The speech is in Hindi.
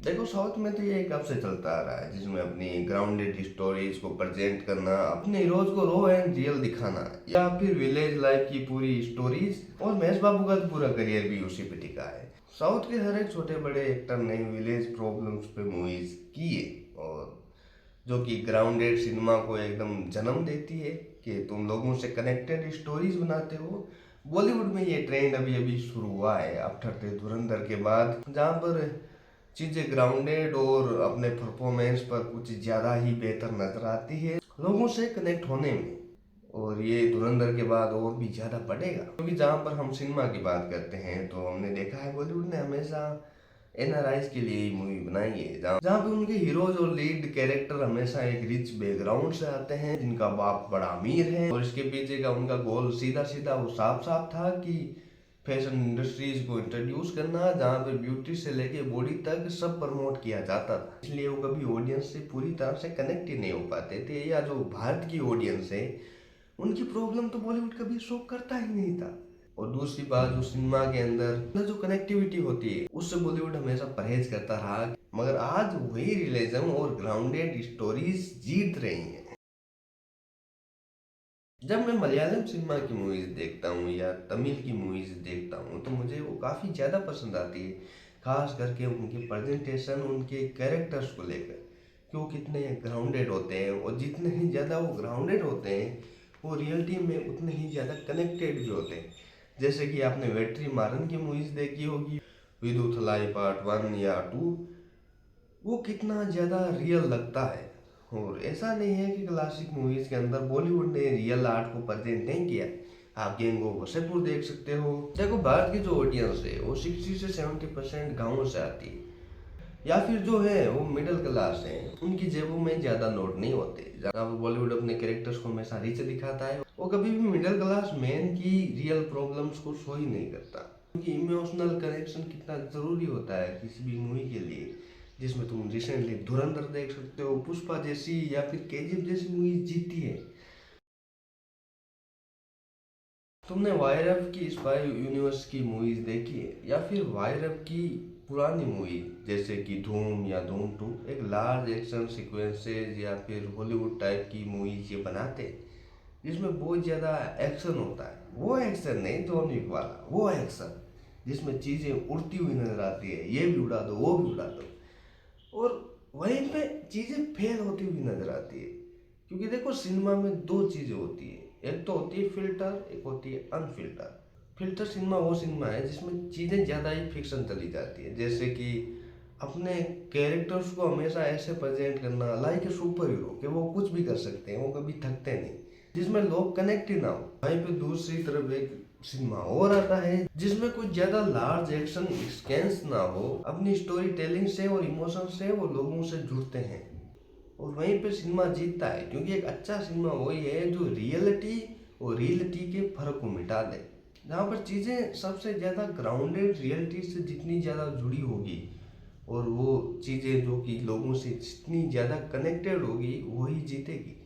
देखो साउथ में तो ये कब से चलता आ रहा है, जिसमें अपनी ग्राउंडेड स्टोरीज को प्रेजेंट करना, अपने हीरोज को रो एंड रियल दिखाना, या फिर विलेज लाइफ की पूरी स्टोरीज। और महेश बाबू का तो पूरा करियर भी उसी पे टिका है। साउथ के हर एक छोटे बड़े एक्टर ने विलेज प्रॉब्लम्स पे मूवीज की है, और जो कि ग्राउंडेड सिनेमा को एकदम जन्म देती है कि तुम लोगों से कनेक्टेड स्टोरीज बनाते हो। बॉलीवुड में ये ट्रेंड अभी अभी शुरू हुआ है आफ्टर द धुरंधर के बाद, जहाँ पर चीज़ें ग्राउंडेड और अपने परफॉर्मेंस पर कुछ ज़्यादा ही बेहतर नजर आती है लोगों से कनेक्ट होने में। और ये धुरंधर के बाद और भी ज़्यादा बढ़ेगा, क्योंकि जहाँ पर हम सिनेमा की बात करते हैं तो हमने देखा है बॉलीवुड ने हमेशा एनआरआईज के लिए ही मूवी बनाई है, जहाँ जहाँ पे उनके हीरोज और लीड कैरेक्टर हमेशा एक रिच बैकग्राउंड से आते हैं, जिनका बाप बड़ा अमीर है, और इसके पीछे का उनका गोल सीधा सीधा वो साफ साफ था कि फैशन इंडस्ट्रीज को इंट्रोड्यूस करना, जहाँ पे ब्यूटी से लेके बॉडी तक सब प्रमोट किया जाता था। इसलिए वो कभी ऑडियंस से पूरी तरह से कनेक्ट ही नहीं हो पाते थे, या जो भारत की ऑडियंस है उनकी प्रॉब्लम तो बॉलीवुड कभी शो करता ही नहीं था। और दूसरी बात, जो सिनेमा के अंदर जो कनेक्टिविटी होती है उससे बॉलीवुड हमेशा परहेज करता रहा, मगर आज वही रियलिज्म और ग्राउंडेड स्टोरीज जीत रही हैं। जब मैं मलयालम सिनेमा की मूवीज देखता हूँ या तमिल की मूवीज देखता हूँ तो मुझे वो काफ़ी ज़्यादा पसंद आती है, खास करके उनकी प्रेजेंटेशन, उनके कैरेक्टर्स को लेकर कि वो कितने ग्राउंडेड होते हैं, और जितने ही ज़्यादा वो ग्राउंडेड होते हैं वो रियलिटी में उतने ही ज़्यादा कनेक्टेड भी होते हैं। जैसे कि आपने वेट्री मारन की मूवीज़ देखी होगी, विदुथलाई पार्ट 1 या 2, वो कितना ज़्यादा रियल लगता है। और ऐसा नहीं है कि क्लासिक मूवीज के अंदर बॉलीवुड ने रियल आर्ट को प्रेजेंट नहीं किया। आप गैंगो वसेपुर देख सकते हो। देखो भारत की जो ऑडियंस है वो 60 से 70% गाँव से आती है, या फिर जो है वो मिडिल क्लास है, उनकी जेबों में ज़्यादा नोट नहीं होते। जहाँ बॉलीवुड अपने कैरेक्टर्स को हमेशा रिच दिखाता है, वो कभी भी मिडिल क्लास मैन की रियल प्रॉब्लम्स को शो ही नहीं करता। क्योंकि इमोशनल कनेक्शन कितना ज़रूरी होता है किसी भी मूवी के लिए, जिसमें तुम रिसेंटली धुरंधर देख सकते हो, पुष्पा जैसी या फिर केजीएफ जैसी मूवी जीती है। तुमने वायरव की स्पाई यूनिवर्स की मूवीज देखी है, या फिर वायरव की पुरानी मूवी जैसे कि धूम या धूम 2, एक लार्ज एक्शन सीक्वेंसेस या फिर हॉलीवुड टाइप की मूवीज ये बनाते हैं, जिसमें बहुत ज़्यादा एक्शन होता है। वो एक्शन नहीं जॉन विक वाला, वो एक्शन जिसमें चीज़ें उड़ती हुई नजर आती है, ये भी उड़ा दो वो भी उड़ा दो, और वहीं पे चीज़ें फेल होती हुई नजर आती है। क्योंकि देखो सिनेमा में दो चीज़ें होती है, एक तो होती है फिल्टर, एक होती है अनफिल्टर। फिल्टर सिनेमा वो सिनेमा है जिसमें चीज़ें ज़्यादा ही फिक्शन चली जाती है, जैसे कि अपने कैरेक्टर्स को हमेशा ऐसे प्रेजेंट करना लाइक ए सुपर हीरो कि वो कुछ भी कर सकते हैं, वो कभी थकते नहीं, जिसमें लोग कनेक्ट ही ना हो। वहीं पे दूसरी तरफ एक सिनेमा और आता है जिसमें कुछ ज्यादा लार्ज एक्शन स्केन्स ना हो, अपनी स्टोरी टेलिंग से और इमोशन से वो लोगों से जुड़ते हैं, और वहीं पे सिनेमा जीतता है। क्योंकि एक अच्छा सिनेमा वही है जो रियलिटी और रियलिटी के फर्क को मिटा दे, जहाँ पर चीज़ें सबसे ज़्यादा ग्राउंडेड रियलिटी से जितनी ज़्यादा जुड़ी होगी, और वो चीज़ें जो कि लोगों से जितनी ज़्यादा कनेक्टेड होगी वही जीतेगी।